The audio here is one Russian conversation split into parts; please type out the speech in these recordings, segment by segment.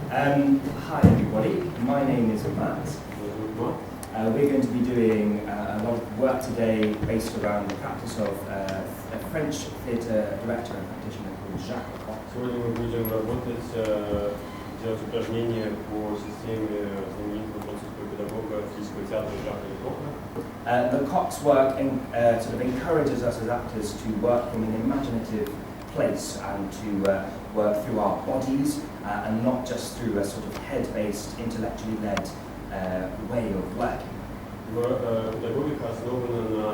Hi everybody, my name is Matt. We're going to be doing a lot of work today based around the practice of a French theatre director and practitioner called Jacka. Сегодня мы будем работать, делать упражнения по системе знаменитого французского педагога физического театра Жака Лекока. Lecoc's work sort of encourages us as actors to work from an imaginative place and to work through our bodies and not just through a sort of head-based, intellectually led way of working. Педагогика основана на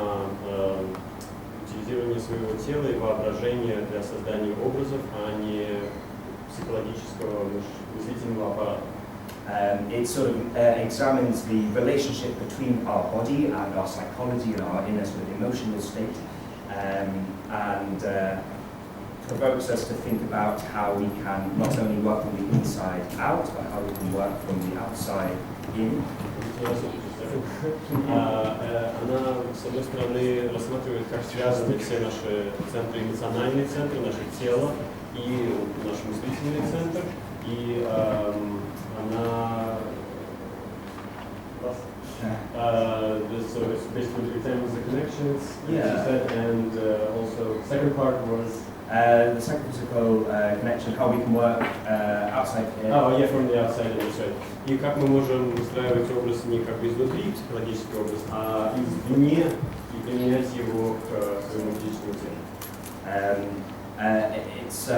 утилизировании своего тела и воображения для создания образов, а не психологического мыслительного аппарата. It sort of examines the relationship between our body and our psychology and our inner sort of emotional state, and provokes us to think about how we can not only work from the inside out, but how we can work from the outside in. Она, с одной стороны, рассматривает, как связаны все наши центры, эмоциональные центры, наше тело и наш мыслительный центр. И она so it's basically examines the connections, she said, and also the second part was the psychophysical connection, how we can work outside. Oh, yeah, from the outside, that's right. И как мы можем выстраивать образ не как бы изнутри, психологический образ, а извне и применять его к своему физическому телу. It's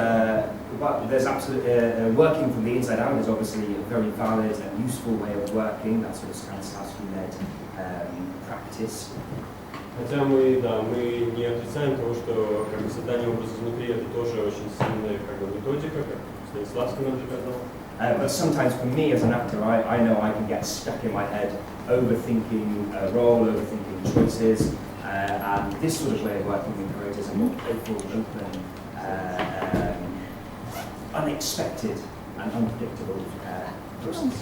but there's absolutely working from the inside out is obviously a very valid and useful way of working. That sort of Stanislavski-led practice. Хотя мы не отрицаем того, что как бы создание образа изнутри это тоже очень сильная как бы методика, как Станиславский нам показал. But sometimes for me as an actor, I know I can get stuck in my head, overthinking a role, overthinking choices, and this sort of way of working encourages a more playful, open, unexpected and unpredictable process.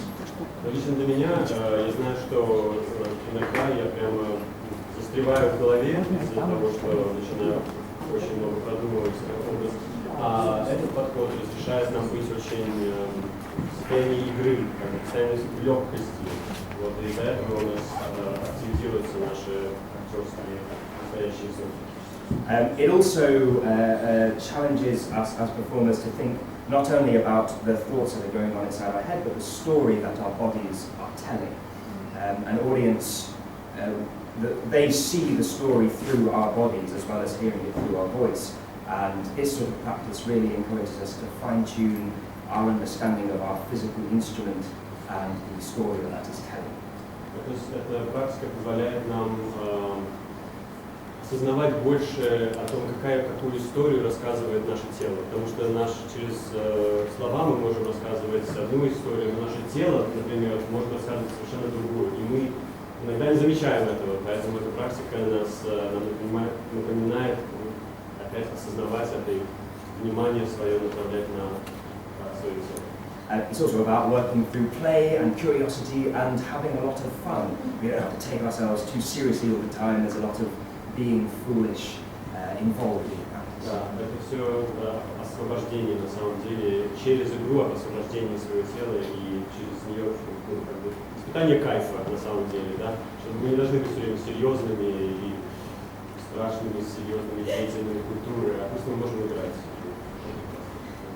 Лично для меня, я знаю, что иногда я прямо застреваю в голове из-за того, что начинаю очень много продумывать образ. А этот подход разрешает нам быть очень в состоянии игры, как бы в состоянии легкости. Вот, и из-за этого у нас активизируются наши актерские настоящие соки. It also challenges us as performers to think not only about the thoughts that are going on inside our head, but the story that our bodies are telling. An audience, they see the story through our bodies as well as hearing it through our voice. And this sort of practice really encourages us to fine-tune our understanding of our physical instrument and the story that is telling. Эта практика позволяет нам осознавать больше о том, какую историю рассказывает наше тело. Потому что через слова мы можем рассказывать одну историю, но наше тело, например, может рассказывать совершенно другую. И мы иногда не замечаем этого, поэтому эта практика нам напоминает опять осознавать это и внимание свое направлять на свое тело. It's also about working through play and curiosity and having a lot of fun. We don't have to take ourselves too seriously all the time. There's a lot of being foolish involved in practice. Да, это все освобождение на самом деле, через игру от освобождения своего тела и через нее как бы испытание кайфа на самом деле, да, что мы не должны быть все время серьезными и страшными, серьезными деятелями культуры, а просто мы можем играть.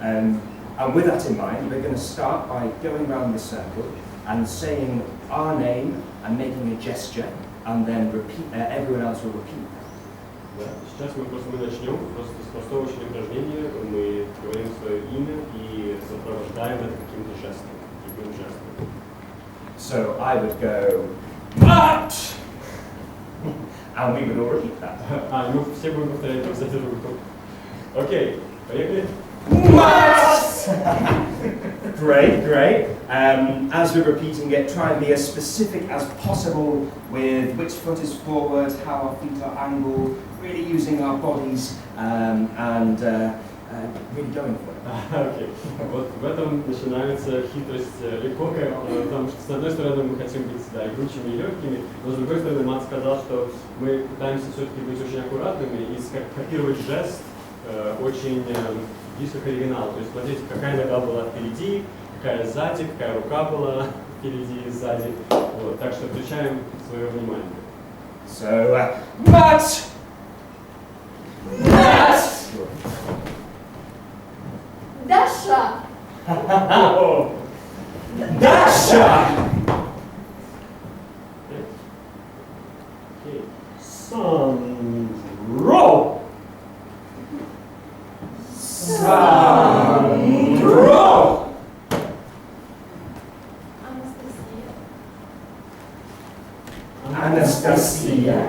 And with that in mind, we're going to start by going around the circle and saying our name and making a gesture, and then everyone else will repeat that. Да. Сейчас мы начнем просто с простого очень упражнения. Мы говорим свое имя и сопровождаем это каким-то жестом, любым жестом. So I would go, Matt! And we would all repeat that. Мы все будем повторять друг за другом. Окей, поехали. Great, great. As we're repeating it, try and be as specific as possible with which foot is forward, how our feet are angled, really using our bodies and really going for it. Окей. Вот в этом начинается хитрость Лекока, потому что с одной стороны мы хотим быть и кручими, и легкими, но с другой стороны Мат сказал, что мы пытаемся все-таки быть очень аккуратными и скопировать жест очень близко к оригиналу. То есть смотрите, какая нога была впереди, какая сзади, какая рука была впереди и сзади. Вот, так что включаем свое внимание. So, Matt! Matt! Даша! Dasha! Okay. Sandro! Sandro! Anastasia.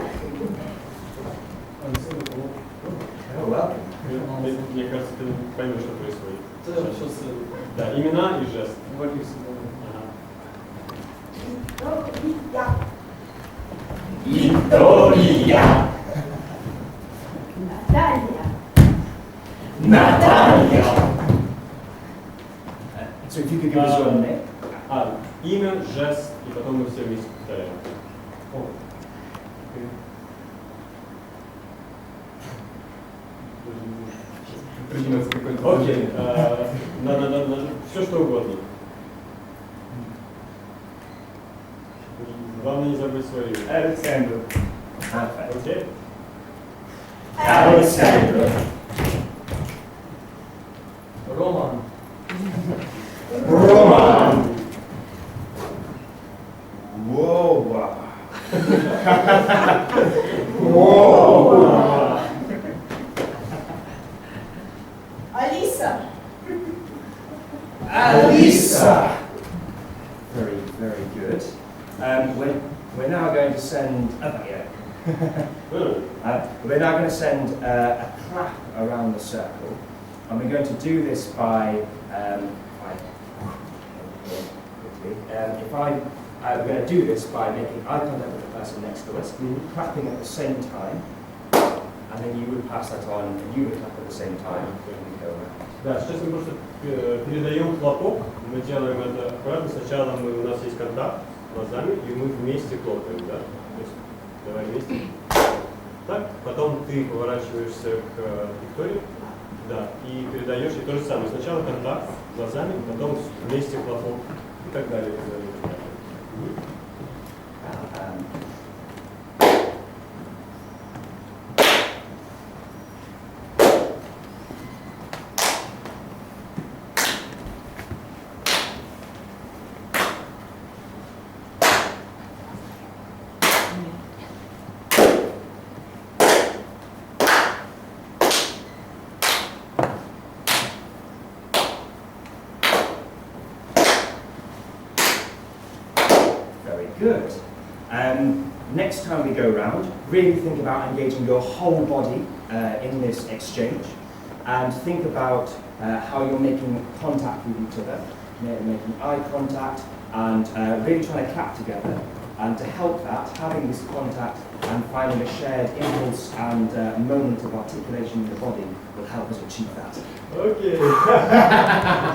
Oh, well. Мне кажется, ты поймешь, что происходит. Да, имена и жест. Ага. Victoria. Наталья. Natalia. So if you could give us your name. Имя, жест, и потом мы все вместе повторяем. Окей, все что угодно. Главное не забыть свое имя. Alexander. Окей? Alexander. Роман. Roman. Whoa. Whoa. Алиса. Alisa. Very, very good. We're now going to send. We're now going to send a clap around the circle, and we're going to do this by. We're going to do this by making eye contact with the person next to us, clapping at the same time, and then you would pass that on, and you would clap at the same time, and we go around. Да, сейчас мы просто передаем хлопок, мы делаем это аккуратно, сначала у нас есть контакт глазами, и мы вместе хлопаем, да? То есть, давай вместе. Так, потом ты поворачиваешься к Виктории, да, и передаешь, и то же самое. Сначала контакт глазами, потом вместе хлопок и так далее. И так далее. Good. Next time we go round, really think about engaging your whole body in this exchange, and think about how you're making contact with each other, making eye contact, and really trying to clap together. And to help that, having this contact and finding a shared impulse and moment of articulation in the body will help us achieve that. Окей.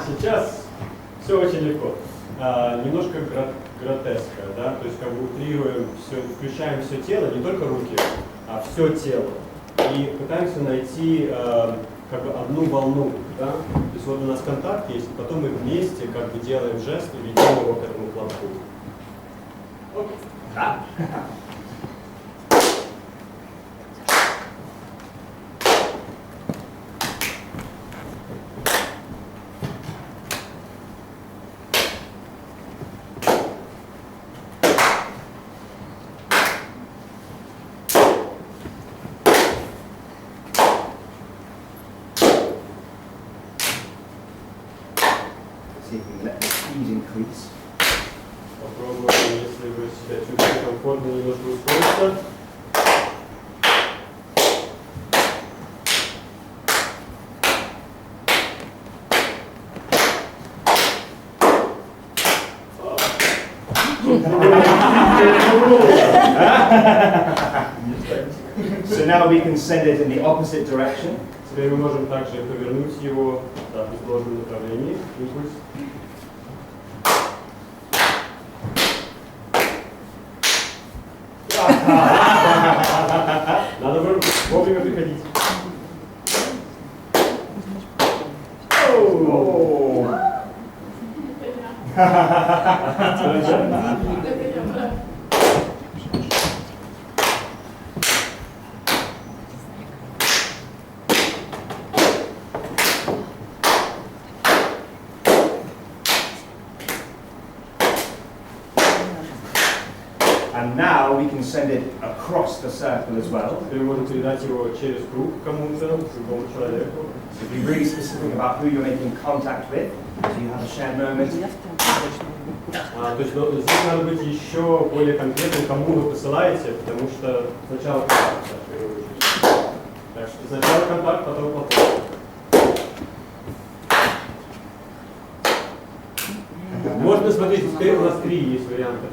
Сейчас все очень легко. Немножко гротеска, да, то есть как бы утрируем все, включаем все тело, не только руки, а все тело, и пытаемся найти как бы одну волну, да, то есть вот у нас контакт есть, потом мы вместе как бы делаем жест и ведем его к этому хлопку. Окей. Да. See if we can let the speed increase. Попробуем, если вы себя чувствуете комфортно, немножко ускориться. So now we can send it in the opposite direction. Теперь мы можем также повернуть его в противоположном направлении, импульс. Надо вовремя приходить. And now we can send it across the circle as well. Теперь можно передать его через круг кому-то, другому человеку. So be really specific about who you're making contact with. So you have a shared moment. То есть здесь надо быть еще более конкретным, кому вы посылаете, потому что сначала контакт, в первую очередь. Так что сначала контакт, потом платформа. Можно смотреть, теперь у нас 3 есть варианта.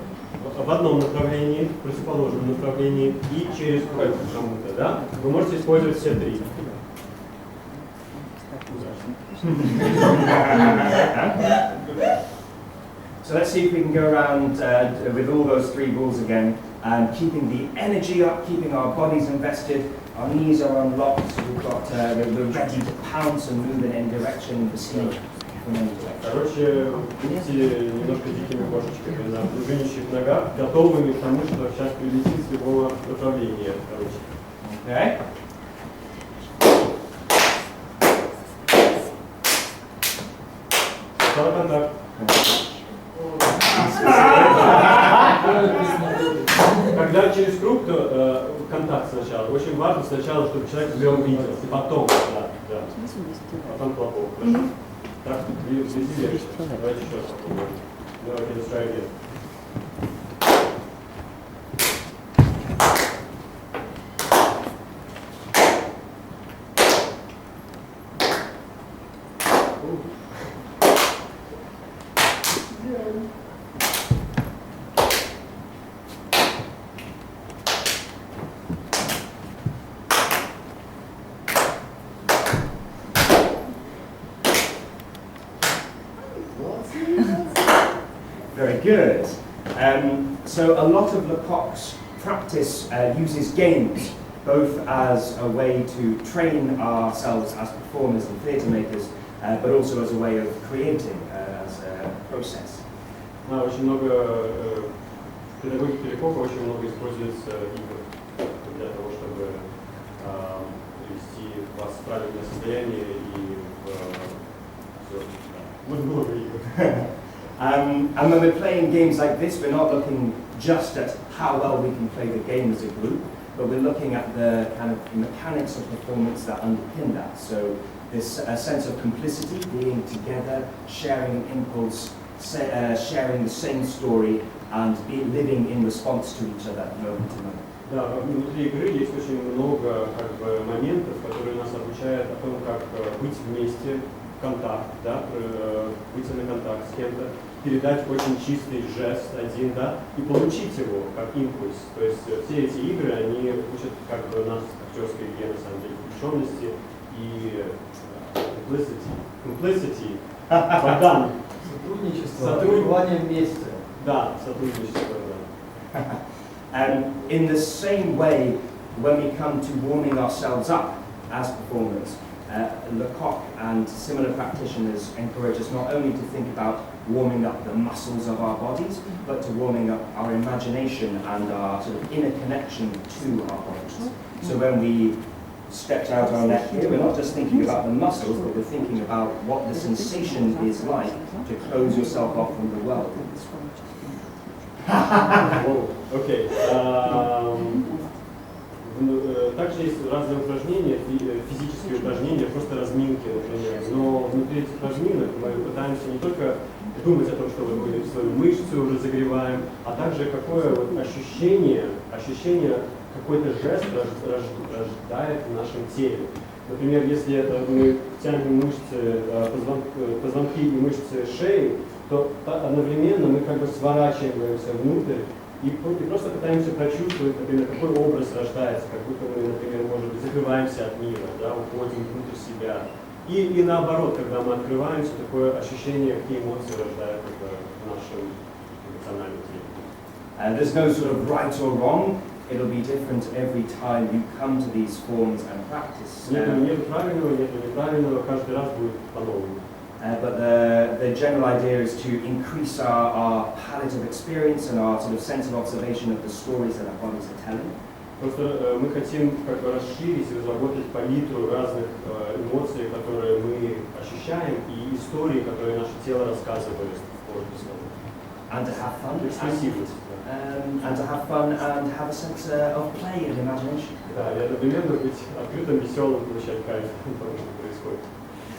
В одном направлении, в противоположном направлении и через кому-то, да? Вы можете использовать все 3. So let's see if we can go around with all those 3 balls again, and keeping the energy up, keeping our bodies invested, our knees are unlocked, so we're ready to pounce and move in any direction, receive from any direction. Короче, будьте немножко дикими кошечками на пружинищих ногах, готовыми к тому, что сейчас прилетит с любого направления. Okay? Контакт. Когда через круг, то контакт сначала. Очень важно сначала, чтобы человек тебя увидел, и потом, да. Потом хлопок. Так, следи легче. Давайте еще раз попробуем. Давайте let's try again. Very good. So a lot of Lecoc's practice uses games, both as a way to train ourselves as performers and theatre makers, but also as a way of creating, as a process. Очень много в педагогике Лекока очень много используется игр для того, чтобы привести вас в правильное состояние и в много игр. And when we're playing games like this, we're not looking just at how well we can play the game as a group, but we're looking at the kind of mechanics of performance that underpin that. So this sense of complicity, being together, sharing an impulse, sharing the same story, and living in response to each other moment to moment. Да, внутри игры есть очень много моментов, которые нас обучают о том, как быть вместе, контакт, да, выйти на контакт с кем-то, передать очень чистый жест один, да, и получить его как импульс. То есть все эти игры, они учат как бы нас актерской игре, на самом деле, включенности и complicity, богдан. Сотрудничество, пребывание вместе. Да, сотрудничество, да. And in the same way, when we come to warming ourselves up as performers, Lecocq and similar practitioners encourage us not only to think about warming up the muscles of our bodies, but to warming up our imagination and our sort of inner connection to our bodies. So when we stretch out our neck here, we're not just thinking about the muscles, but we're thinking about what the sensation is like to close yourself off from the world. Окей. Также есть разные упражнения, физические упражнения, просто разминки, например. Но внутри этих разминок мы пытаемся не только думать о том, что мы свою мышцу разогреваем, а также какое вот ощущение какой-то жест рождает в нашем теле. Например, если это мы тянем мышцы, позвонки и мышцы шеи, то одновременно мы как бы сворачиваемся внутрь и просто пытаемся прочувствовать, например, какой образ рождается, как будто мы, например, может быть, закрываемся от мира, да, уходим внутрь себя. И наоборот, когда мы открываемся, такое ощущение, какие эмоции рождают в нашем эмоциональном теле. There's no sort of right or wrong. It'll be different every time you come to these forms and practice. Нет правильного, нет неправильного, каждый раз будет по-новому. but the general idea is to increase our palette of experience and our sort of sense of observation of the stories that our bodies are telling. Просто мы хотим как бы расширить и разработать палитру разных эмоций, которые мы ощущаем, и истории, которые наше тело рассказывает в каждой слове. And to have fun. Экспрессивность. And to have fun and have a sense of play and imagination. Да, и одновременно быть открытым, веселым, получать кайф от того, что происходит.